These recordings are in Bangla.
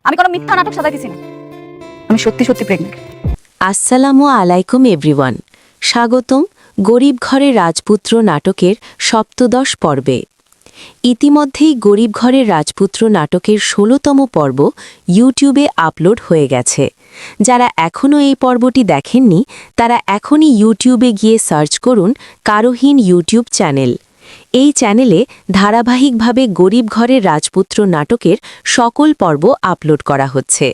আমি কোনো মিথ্যা নাটক সাজাইতেছি না। আমি সত্যি সত্যি প্রেগনেন্ট। আসসালামু আলাইকুম এভরিওয়ান, স্বাগতম গরিব ঘরের রাজপুত্র নাটকের সপ্তদশ পর্বে। ইতিমধ্যেই গরিব ঘরের রাজপুত্র নাটকের ১৬তম পর্ব ইউটিউবে আপলোড হয়ে গেছে। যারা এখনও এই পর্বটি দেখেননি তারা এখনই ইউটিউবে গিয়ে সার্চ করুন কারোহীন ইউটিউব চ্যানেল। এই চ্যানেলে ধারাবাহিকভাবে গরিব ঘরের রাজপুত্র নাটকের সকল পর্ব আপলোড করা হচ্ছে।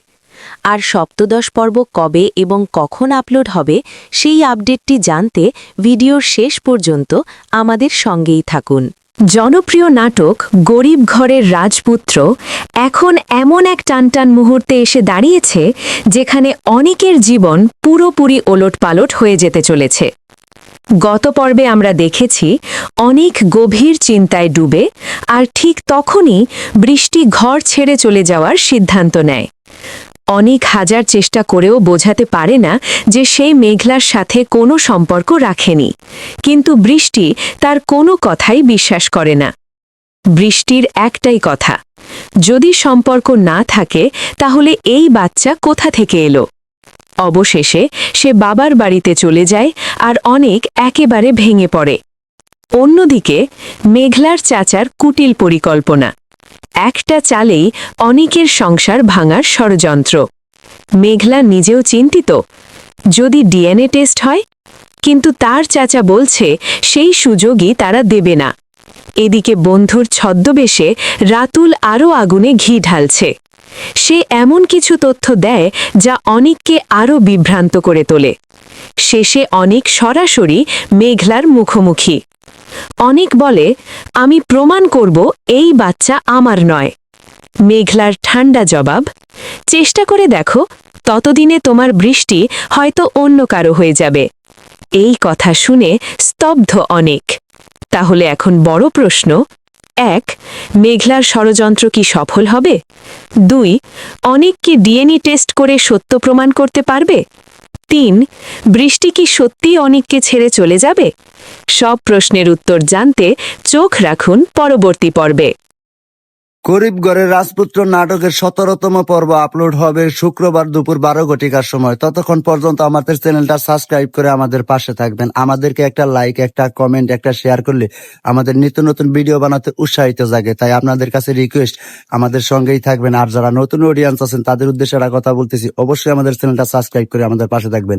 আর সপ্তদশ পর্ব কবে এবং কখন আপলোড হবে সেই আপডেটটি জানতে ভিডিওর শেষ পর্যন্ত আমাদের সঙ্গেই থাকুন। জনপ্রিয় নাটক গরিব ঘরের রাজপুত্র এখন এমন এক টানটান মুহূর্তে এসে দাঁড়িয়েছে যেখানে অনেকের জীবন পুরোপুরি ওলটপালট হয়ে যেতে চলেছে। গত পর্বে আমরা দেখেছি অনেক গভীর চিন্তায় ডুবে আর ঠিক তখনই বৃষ্টি ঘর ছেড়ে চলে যাওয়ার সিদ্ধান্ত নেয়। অনেক হাজার চেষ্টা করেও বোঝাতে পারে না যে সেই মেঘলার সাথে কোনো সম্পর্ক রাখেনি, কিন্তু বৃষ্টি তার কোনো কথাই বিশ্বাস করে না। বৃষ্টির একটাই কথা, যদি সম্পর্ক না থাকে তাহলে এই বাচ্চা কোথা থেকে এলো। অবশেষে সে বাবার বাড়িতে চলে যায় আর অনেক একেবারে ভেঙে পড়ে। অন্যদিকে মেঘলার চাচার কুটিল পরিকল্পনা, একটা চালেই অনেকের সংসার ভাঙার ষড়যন্ত্র। মেঘলা নিজেও চিন্তিত, যদি ডিএনএ টেস্ট হয়, কিন্তু তার চাচা বলছে সেই সুযোগই তারা দেবে না। এদিকে বন্ধুর ছদ্মবেশে রাতুল আরও আগুনে ঘি ঢালছে। সে এমন কিছু তথ্য দেয় যা অনেককে আরও বিভ্রান্ত করে তোলে। শেষে অনেক সরাসরি মেঘলার মুখোমুখি। অনেক বলে, আমি প্রমাণ করব এই বাচ্চা আমার নয়। মেঘলার ঠান্ডা জবাব, চেষ্টা করে দেখো, ততদিনে তোমার বৃষ্টি হয়তো অন্য কারো হয়ে যাবে। এই কথা শুনে স্তব্ধ অনেক। তাহলে এখন বড় প্রশ্ন, ১. মেঘলার ষড়যন্ত্র কি সফল হবে? ২. অনেক কি ডিএনএ টেস্ট করে সত্য প্রমাণ করতে পারবে? ৩. বৃষ্টি কি সত্যিই অনেককে ছেড়ে চলে যাবে? সব প্রশ্নের উত্তর জানতে চোখ রাখুন পরবর্তী পর্বে। গরিব ঘরের রাজপুত্র নাটকের ১৭তম পর্ব আপলোড হবে শুক্রবার দুপুর ১২ ঘটিকার সময়। ততক্ষণ পর্যন্ত আমাদের চ্যানেলটা সাবস্ক্রাইব করে আমাদের পাশে থাকবেন। আমাদেরকে একটা লাইক, একটা কমেন্ট, একটা শেয়ার করলে আমাদের নিত্য নতুন ভিডিও বানাতে উৎসাহিত জাগে। তাই আপনাদের কাছে রিকোয়েস্ট, আমাদের সঙ্গেই থাকবেন। আর যারা নতুন অডিয়েন্স আছেন তাদের উদ্দেশ্যে একটা কথা বলতেছি, অবশ্যই আমাদের চ্যানেলটা সাবস্ক্রাইব করে আমাদের পাশে থাকবেন।